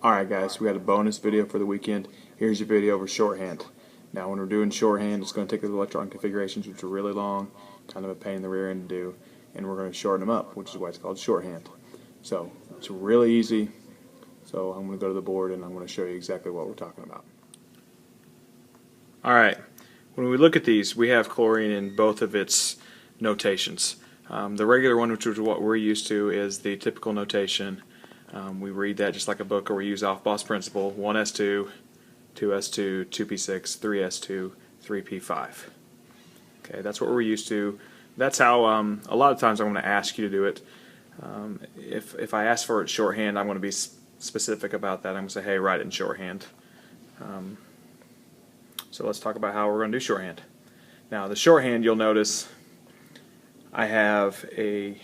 Alright guys, we got a bonus video for the weekend. Here's your video over shorthand. Now when we're doing shorthand, it's going to take the electron configurations, which are really long, kind of a pain in the rear end to do, and we're going to shorten them up, which is why it's called shorthand. So it's really easy. So I'm going to go to the board and I'm going to show you exactly what we're talking about. Alright, when we look at these, we have chlorine in both of its notations. The regular one, which is what we're used to, is the typical notation. We read that just like a book, or we use off-boss principle: 1s2, 2s2, 2p6, 3s2, 3p5. Okay, that's what we're used to. That's how a lot of times I'm going to ask you to do it. If I ask for it shorthand, I'm going to be specific about that. I'm going to say, hey, write it in shorthand. So let's talk about how we're going to do shorthand. Now the shorthand, you'll notice I have a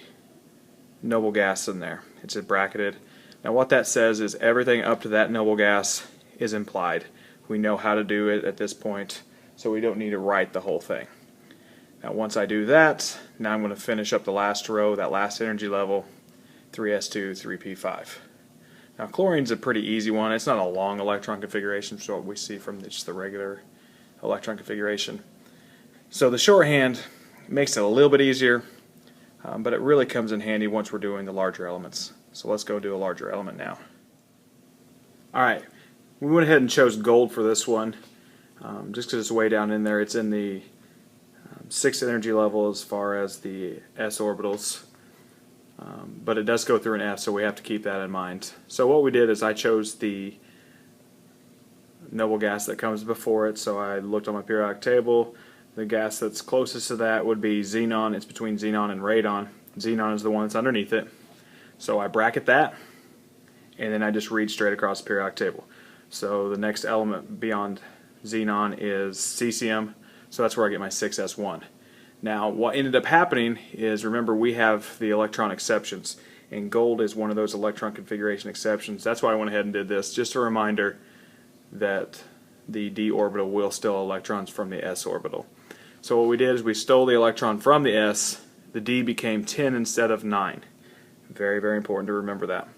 noble gas in there. It's bracketed. Now what that says is everything up to that noble gas is implied. We know how to do it at this point, so we don't need to write the whole thing. Now once I do that, now I'm going to finish up the last row, that last energy level, 3s2, 3p5. Now chlorine's a pretty easy one. It's not a long electron configuration, so what we see from just the regular electron configuration. So the shorthand makes it a little bit easier, but it really comes in handy once we're doing the larger elements. So let's go do a larger element now. Alright, we went ahead and chose gold for this one, just because it's way down in there. It's in the 6th energy level as far as the s orbitals, but it does go through an F, so we have to keep that in mind. So what we did is I chose the noble gas that comes before it, so I looked on my periodic table. The gas that's closest to that would be xenon. It's between xenon and radon. Xenon is the one that's underneath it. So I bracket that, and then I just read straight across the periodic table. So the next element beyond xenon is cesium, so that's where I get my 6s1. Now what ended up happening is, remember, we have the electron exceptions, and gold is one of those electron configuration exceptions. That's why I went ahead and did this. Just a reminder that the d orbital will steal electrons from the s orbital. So what we did is we stole the electron from the s. The d became 10 instead of 9. Very, very important to remember that.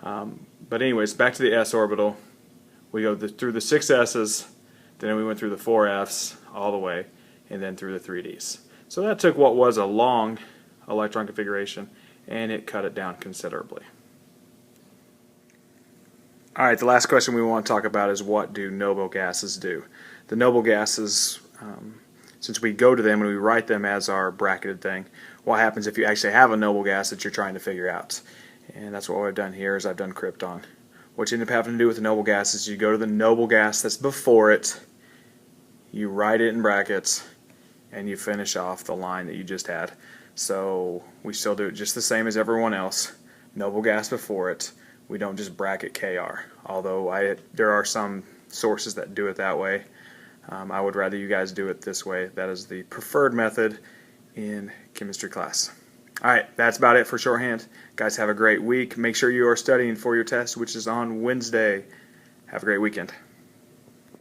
But anyways, back to the s orbital. We go through the 6 s's, then we went through the 4 f's all the way, and then through the 3 d's. So that took what was a long electron configuration and it cut it down considerably. Alright, the last question we want to talk about is, what do noble gases do? The noble gases, since we go to them and we write them as our bracketed thing, what happens if you actually have a noble gas that you're trying to figure out? And that's what I've done here, is I've done krypton. What you end up having to do with the noble gas is you go to the noble gas that's before it, you write it in brackets, and you finish off the line that you just had. So we still do it just the same as everyone else. Noble gas before it. We don't just bracket Kr, although there are some sources that do it that way. I would rather you guys do it this way. That is the preferred method in chemistry class. Alright, that's about it for shorthand. Guys, have a great week. Make sure you are studying for your test, which is on Wednesday. Have a great weekend.